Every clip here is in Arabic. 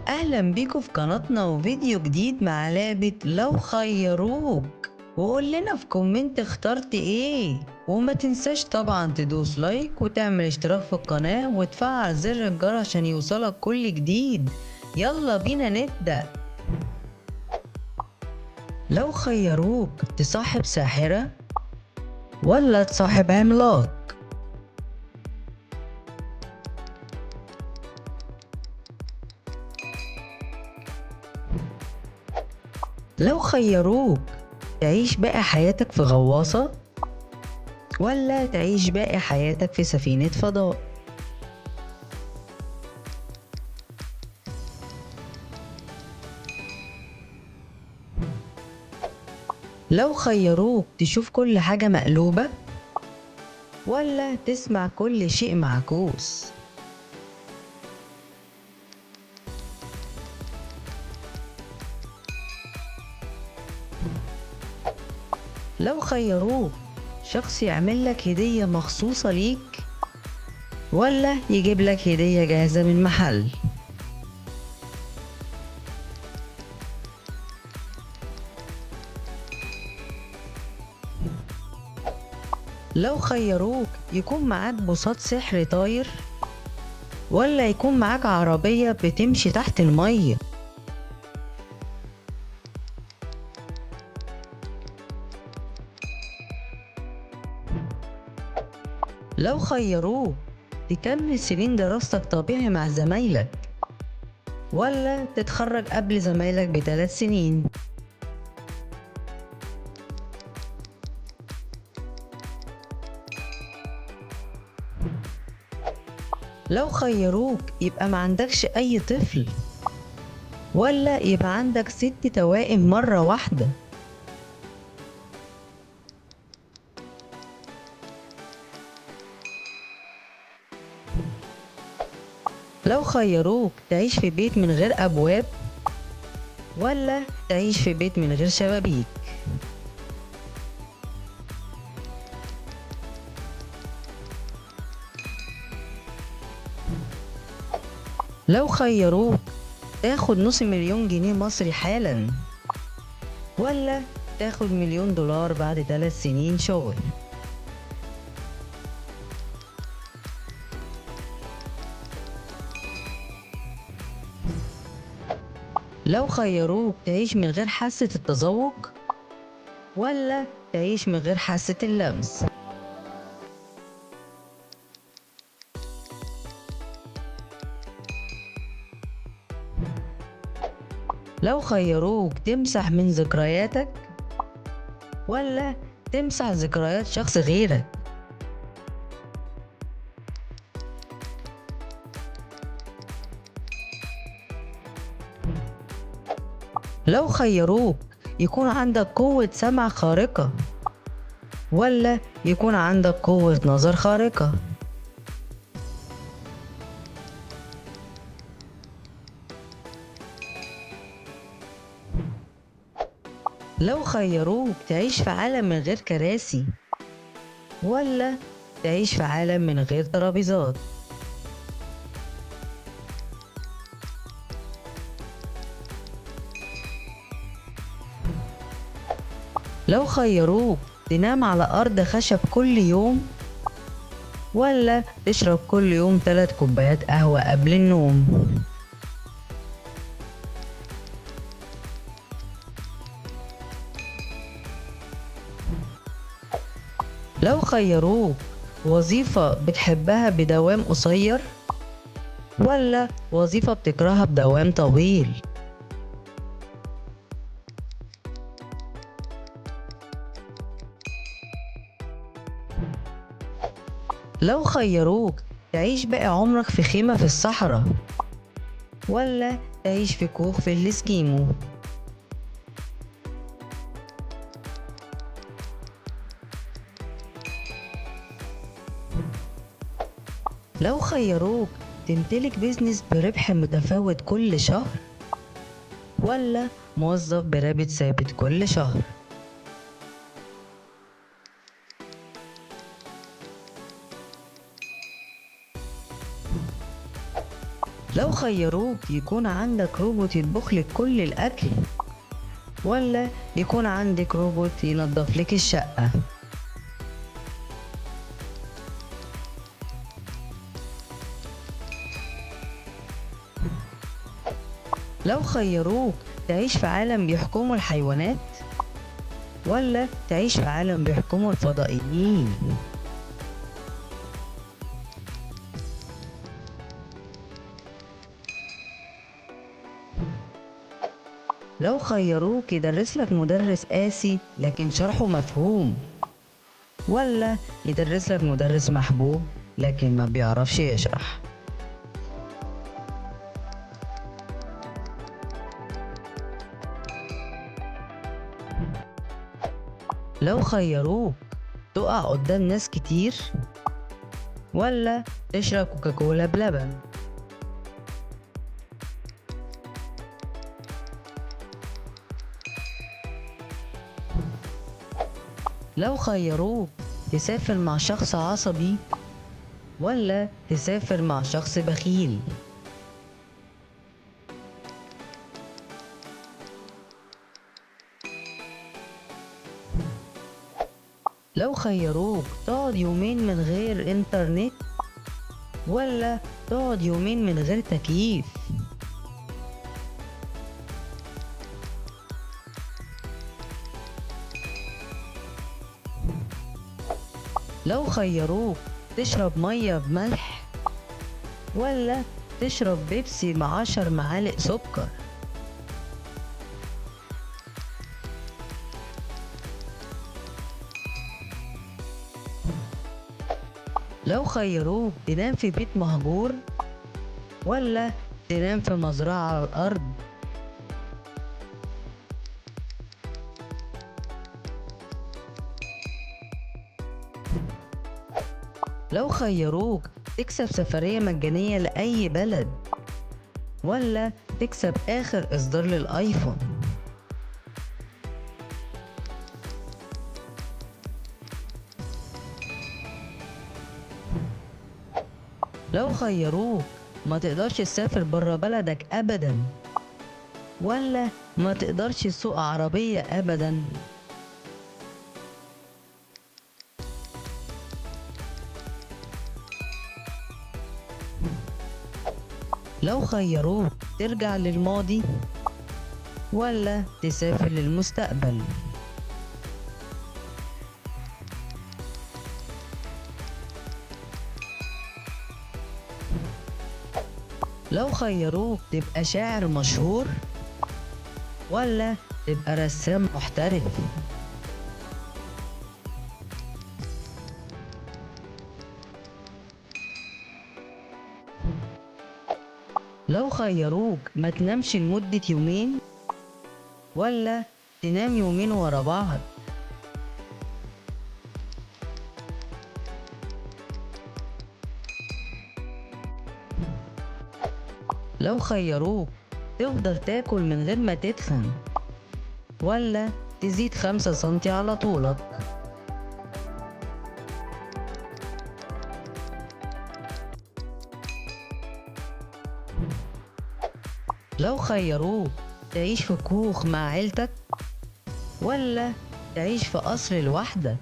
اهلا بيكم في قناتنا وفيديو جديد مع لعبة لو خيروك. وقول لنا في كومنت اخترت ايه، وما تنساش طبعا تدوس لايك وتعمل اشتراك في القناة وتفعل زر الجرس عشان يوصلك كل جديد. يلا بينا نبدأ. لو خيروك تصاحب ساحرة ولا تصاحب عملاق؟ لو خيروك تعيش باقي حياتك في غواصة ولا تعيش باقي حياتك في سفينة فضاء؟ لو خيروك تشوف كل حاجة مقلوبة ولا تسمع كل شيء معكوس؟ لو خيروك شخص يعمل لك هدية مخصوصة ليك ولا يجيب لك هدية جاهزة من محل؟ لو خيروك يكون معاك بساط سحر طاير ولا يكون معاك عربية بتمشي تحت المية؟ لو خيروك تكمل سنين دراستك طبيعي مع زمايلك ولا تتخرج قبل زمايلك ب3 سنين؟ لو خيروك يبقى ما عندكش اي طفل ولا يبقى عندك 6 توائم مرة واحدة؟ لو خيروك تعيش في بيت من غير ابواب ولا تعيش في بيت من غير شبابيك؟ لو خيروك تاخد نص مليون جنيه مصري حالا ولا تاخد $1,000,000 بعد 3 سنين شغل؟ لو خيروك تعيش من غير حاسة التذوق ولا تعيش من غير حاسة اللمس؟ لو خيروك تمسح من ذكرياتك ولا تمسح ذكريات شخص غيرك؟ لو خيروك يكون عندك قوة سمع خارقة ولا يكون عندك قوة نظر خارقة؟ لو خيروك تعيش في عالم من غير كراسي ولا تعيش في عالم من غير ترابيزات؟ لو خيروك تنام على أرض خشب كل يوم ولا تشرب كل يوم 3 كوبايات قهوة قبل النوم؟ لو خيروك وظيفة بتحبها بدوام قصير ولا وظيفة بتكرهها بدوام طويل؟ لو خيروك تعيش باقي عمرك في خيمة في الصحراء ولا تعيش في كوخ في الاسكيمو؟ لو خيروك تمتلك بيزنس بربح متفاوت كل شهر ولا موظف براتب ثابت كل شهر؟ لو خيروك يكون عندك روبوت يطبخ لك كل الأكل، ولا يكون عندك روبوت ينظف لك الشقة؟ لو خيروك تعيش في عالم بيحكمه الحيوانات، ولا تعيش في عالم بيحكمه الفضائيين؟ لو خيروك يدرس لك مدرس قاسي لكن شرحه مفهوم، ولا يدرس لك مدرس محبوب لكن ما بيعرفش يشرح؟ لو خيروك تقع قدام ناس كتير، ولا تشرب كوكاكولا بلبن؟ لو خيروك تسافر مع شخص عصبي، ولا تسافر مع شخص بخيل؟ لو خيروك تقعد يومين من غير انترنت، ولا تقعد يومين من غير تكييف؟ لو خيروك تشرب مية بملح، ولا تشرب بيبسي مع 10 معالق سكر؟ لو خيروك تنام في بيت مهجور، ولا تنام في مزرعة على الأرض؟ لو خيروك تكسب سفرية مجانية لأي بلد، ولا تكسب آخر إصدار للآيفون؟ لو خيروك ما تقدرش تسافر برا بلدك أبدا، ولا ما تقدرش تسوق عربية أبدا؟ لو خيروك ترجع للماضي، ولا تسافر للمستقبل؟ لو خيروك تبقى شاعر مشهور، ولا تبقى رسام محترف؟ لو خيروك ما تنامش لمدة يومين، ولا تنام يومين ورا بعض؟ لو خيروك تفضل تاكل من غير ما تتخن، ولا تزيد 5 سنتي على طولك؟ لو خيروك تعيش في كوخ مع عيلتك، ولا تعيش في قصر لوحدك؟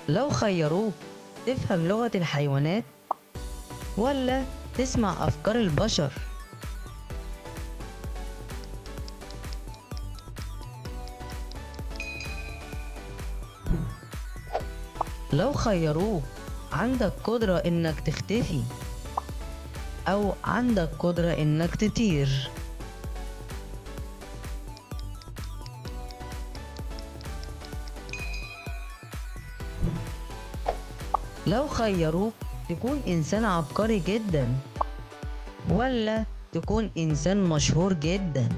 لو خيروك تفهم لغة الحيوانات، ولا تسمع أفكار البشر؟ لو خيروك عندك قدرة إنك تختفي، أو عندك قدرة إنك تطير؟ لو خيروك تكون إنسان عبقري جدا، ولا تكون إنسان مشهور جدا؟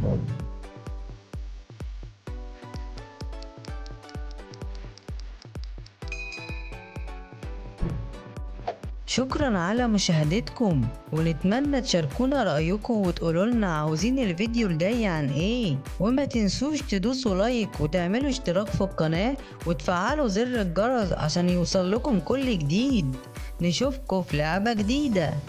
شكرا على مشاهدتكم، ونتمنى تشاركونا رأيكم وتقولوا لنا عاوزين الفيديو الجاي عن ايه، وما تنسوش تدوسوا لايك وتعملوا اشتراك في القناة وتفعلوا زر الجرس عشان يوصل لكم كل جديد. نشوفكم في لعبة جديدة.